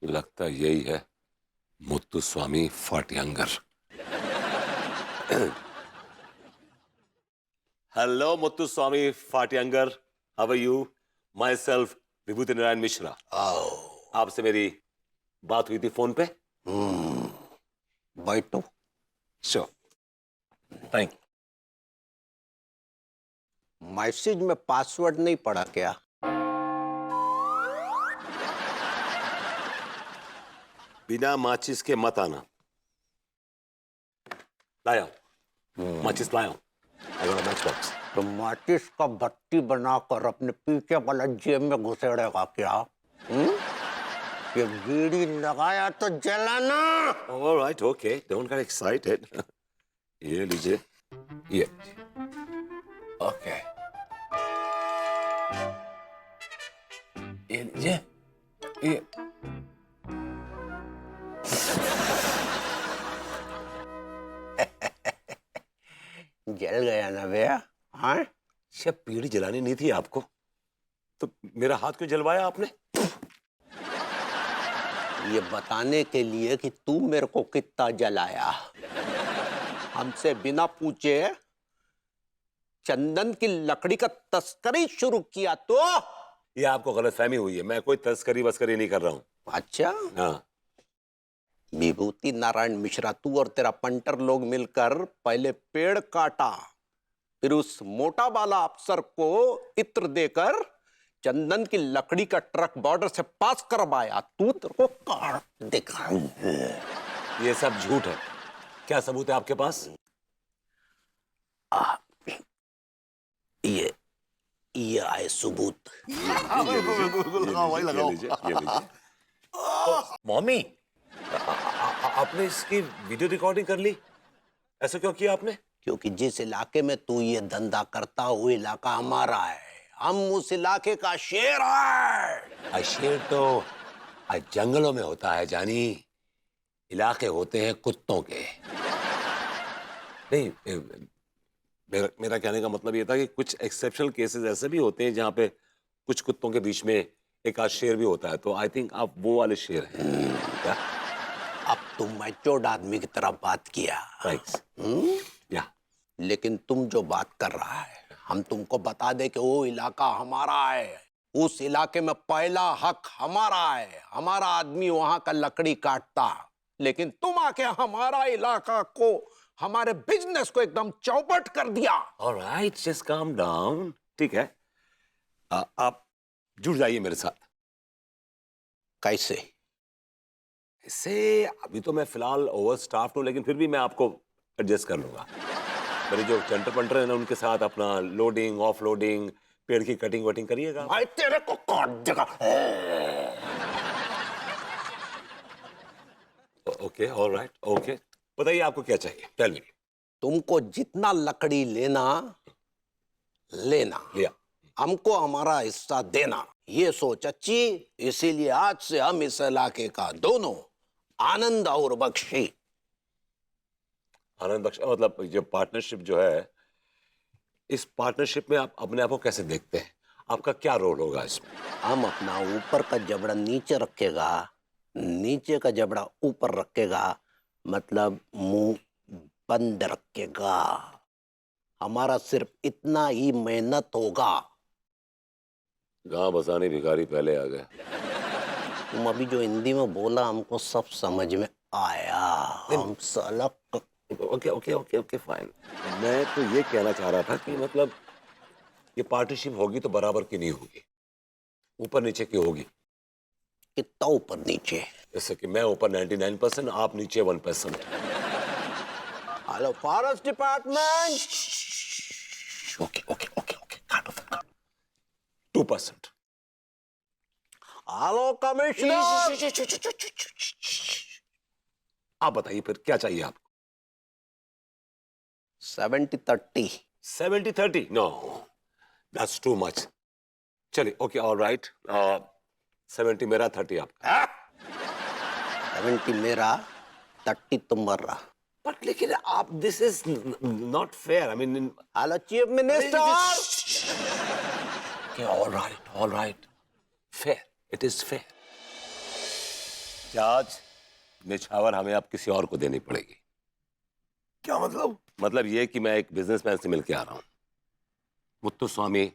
लगता यही है मुत्तुस्वामी फाटियंगर। हेलो मुत्तुस्वामी फाटियंगर, how are you? Myself Vibhuti Narayan Mishra. आपसे मेरी बात हुई थी फोन पे। बैठो। Sure, thank you. मैसेज में पासवर्ड नहीं पड़ा क्या? बिना माचिस के मत आना। लाया माचिस लाया। I got a matchbox. तो माचिस का भट्टी बनाकर अपने पीछे वाला जेब में घुसेड़ेगा क्या? ये बीड़ी लगाया तो जलाना। All right, okay. Don't get excited. ये लीजिए, ये okay. ये लीजिए, ये जल गया ना भैया? हाँ, शायद बीड़ी जलानी नहीं थी आपको, तो मेरा हाथ क्यों जलवाया आपने? ये बताने के लिए कि तू मेरे को कितना जलाया। हमसे बिना पूछे चंदन की लकड़ी का तस्करी शुरू किया तो? ये आपको गलतफहमी हुई है, मैं कोई तस्करी वस्करी नहीं कर रहा हूँ। अच्छा, हाँ, विभूति नारायण मिश्रा, तू और तेरा पंटर लोग मिलकर पहले पेड़ काटा, फिर उस मोटा वाला अफसर को इत्र देकर चंदन की लकड़ी का ट्रक बॉर्डर से पास करवाया। तू तेरे को काट दिखा। ये सब झूठ है। क्या सबूत है आपके पास? ये आए सबूत। लगाओ, ये लीजिए। मम्मी, आपने इसकी वीडियो रिकॉर्डिंग कर ली? ऐसा क्यों किया आपने? क्योंकि जिस इलाके में तू ये धंधा करता वो इलाका हमारा है। हम उस इलाके का शेर है। शेर तो जंगलों में होता है जानी, इलाके होते हैं कुत्तों के। नहीं, मेरा कहने का मतलब ये था कि कुछ एक्सेप्शनल केसेस ऐसे भी होते हैं जहां पे कुछ कुत्तों के बीच में एक आध शेर भी होता है, तो आई थिंक आप वो वाले शेर हैं क्या? अब तुम मैच्योर्ड आदमी की तरह बात किया। थैंक्स। या लेकिन तुम जो बात कर रहा है, हम तुमको बता दे कि वो इलाका हमारा है। उस इलाके में पहला हक हमारा है। हमारा आदमी वहां का लकड़ी काटता, लेकिन तुम आके हमारा इलाका को, हमारे बिजनेस को एकदम चौपट कर दिया। Alright, just calm down. ठीक है, आप जुड़ जाइए मेरे साथ। कैसे? इससे अभी तो मैं फिलहाल ओवर स्टाफ्ड हूं, लेकिन फिर भी मैं आपको एडजस्ट कर लूंगा। मेरे जो चंटर पंटर है ना, उनके साथ अपना लोडिंग ऑफ लोडिंग, पेड़ की कटिंग वटिंग करिएगा। भाई तेरे को काट देगा। Okay, alright, okay. बताइए आपको क्या चाहिए, टेल मी। तुमको जितना लकड़ी लेना लेना, लिया। हमको हमारा हिस्सा देना, ये सोच अच्छी। इसीलिए आज से हम इस इलाके का दोनों आनंद और बख्शी। आनंद बख्श मतलब ये पार्टनरशिप जो है, इस पार्टनरशिप में आप अपने आप को कैसे देखते हैं? आपका क्या रोल होगा इसमें? हम अपना ऊपर का जबड़ा नीचे रखेगा, नीचे का जबड़ा ऊपर रखेगा, मतलब मुंह बंद रखेगा। हमारा सिर्फ इतना ही मेहनत होगा। गांव बसाने भिखारी पहले आ गए। तुम अभी जो हिंदी में बोला हमको सब समझ में आया। हम साला okay okay okay okay fine. मैं तो ये कहना चाह रहा था कि मतलब ये पार्टनरशिप होगी तो बराबर की नहीं होगी, ऊपर नीचे की होगी। कितना ऊपर नीचे? जैसे कि मैं ऊपर 99%, आप नीचे 1%। Hello forest department. Okay okay okay okay, cut off 2%। Hello commissioner. आप बताइए फिर क्या चाहिए आपको? 70-30। 70-30? No, that's too much. चलिए ओके, ऑलराइट, 70 मेरा, 30 आपका। 70 मेरा, 30 तुम्हारा। बट लेकिन आप, this is not fair. I mean, hello chief minister. Alright alright, fair, it is fair. Charge निछावर हमें अब किसी और को देनी पड़ेगी। क्या मतलब? मतलब ये कि मैं एक बिजनेसमैन से मिलके आ रहा हूँ, मुत्तुस्वामी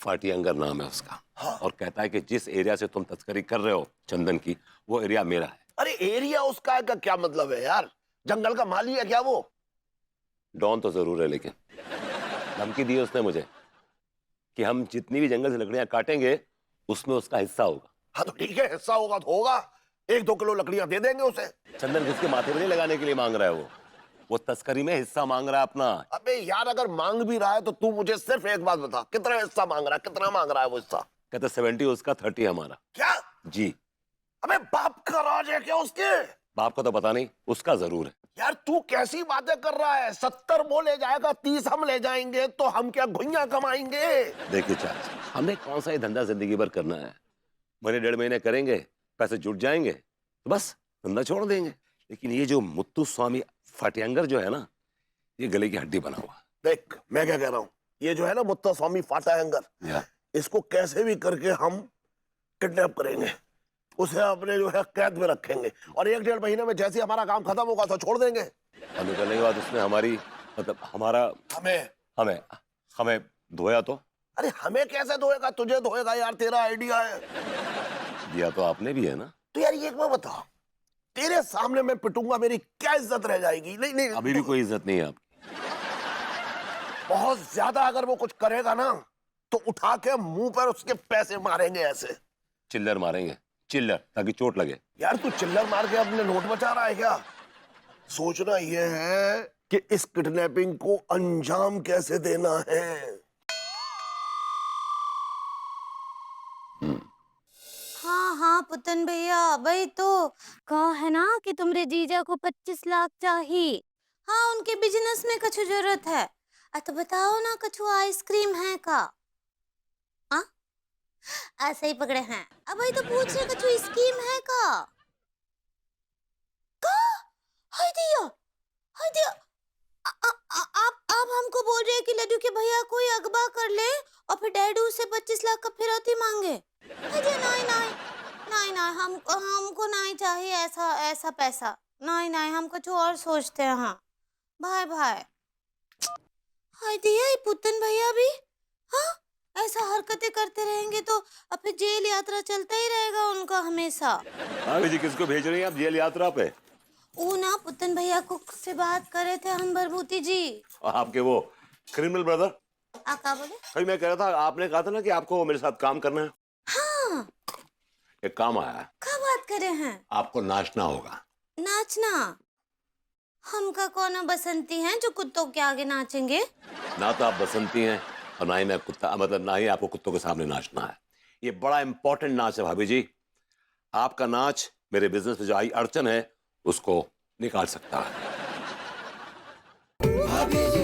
फाटियंगर नाम है उसका। हाँ। और कहता है कि जिस एरिया से तुम तस्करी कर रहे हो चंदन की, वो एरिया मेरा है। अरे एरिया उसका है का क्या मतलब है यार? जंगल का माली है क्या वो? डॉन तो जरूर है, लेकिन धमकी दी उसने मुझे कि हम जितनी भी जंगल से लकड़ियां काटेंगे उसमें उसका हिस्सा होगा। हाँ तो ठीक है, हिस्सा होगा तो होगा। 1-2 किलो लकड़ियां दे देंगे उसे। चंदन किसके माथे पे नहीं लगाने के लिए मांग रहा है, वो तस्करी में हिस्सा मांग रहा है अपना। अबे यार, अगर मांग भी रहा है तो तू मुझे सिर्फ एक बात बता, कितना हिस्सा मांग रहा है? कितना मांग रहा है वो हिस्सा? कहता 70 उसका, 30 हमारा। क्या? जी। अबे बाप का राज है क्या उसके? बाप का तो पता नहीं, उसका जरूर है। यार तू कैसी बातें कर रहा है? 70 वो ले जाएगा, 30 हम ले जाएंगे, तो हम क्या घुइयां कमाएंगे? देखिए चाचा, हमने कौन सा ये धंधा जिंदगी भर करना है। महीने 1.5 महीने करेंगे, पैसे जुट जाएंगे तो बस धंधा छोड़ देंगे। लेकिन ये जो मुत्तुस्वामी फाटियंगर जो है ना, ये गले की हड्डी बना हुआ। देख मैं क्या कह रहा हूँ, ये जो है ना मुत्तुस्वामी फाटियंगर, या इसको कैसे भी करके हम किडनैप करेंगे, उसे अपने जो है कैद में रखेंगे, और 1-1.5 महीने में जैसे ही हमारा काम खत्म होगा तो छोड़ देंगे। और निकलने के बाद उसने हमारी मतलब हमारा हमें हमें हमें धोया तो अरे हमें कैसे धोएगा? तुझे धोएगा यार, तेरा आइडिया है। दिया तो आपने भी है ना। तो यार ये एक बात बता, तेरे सामने मैं पिटूंगा, मेरी क्या इज्जत रह जाएगी? नहीं नहीं, अभी भी कोई इज्जत नहीं है आपकी। बहुत ज्यादा अगर वो कुछ करेगा ना तो उठा के मुंह पर उसके पैसे मारेंगे ऐसे। चिल्लर मारेंगे, चिल्लर, ताकि चोट लगे। यार तू चिल्लर मार के अपने नोट बचा रहा है क्या? सोचना ये है कि इस किडनैपिंग को अंजाम कैसे देना है। हाँ हाँ पुतन भैया, भाई तो कहा है ना कि तुमरे जीजा को 25 लाख चाहिए। हाँ, उनके बिजनेस में कछु जरूरत है। तो बताओ ना, कछु आइसक्रीम है का? हाँ, ऐसे ही पकड़े हैं। अब भाई तो पूछ रहे, कछु स्कीम है का? का? हाय दिया, हाय दिया। आप हमको बोल रहे हैं कि लड्डू के भैया कोई अगवा कर ले और फिर डैडू से 25 लाख का फिरौती मांगे? अरे नहीं नहीं नहीं नहीं, हमको नहीं चाहिए ऐसा पैसा। नहीं नहीं, हम कुछ और सोचते हैं। हाँ भाई भाई, हाय दिया, ये पुतन भैया भी हाँ ऐसा हरकतें करते रहेंगे तो अब फिर जेल यात्रा चलता ही रहेगा उनका हमेशा। हाँ जी, किसको भेज रही हैं आप जेल यात्रा पे? वो ना पुतन भैया को से बात कर रहे थे हम, भरभूति जी। आपके वो क्रिमिनल ब्रदर। आप क्या बोले? भाई मैं कह रहा था, आपने कहा था ना कि आपको मेरे साथ काम करना है। हाँ, एक काम आया है। क्या बात करे हैं? आपको नाचना होगा। नाचना? हमका कौन बसंती हैं जो कुत्तों के आगे नाचेंगे? ना तो आप बसंती हैं और ना ही मैं कुत्ता, मतलब ना ही आपको कुत्तों के सामने नाचना है। ये बड़ा इंपॉर्टेंट नाच है भाभी जी। आपका नाच मेरे बिजनेस में जो आई अड़चन है उसको निकाल सकता है। भाभी जी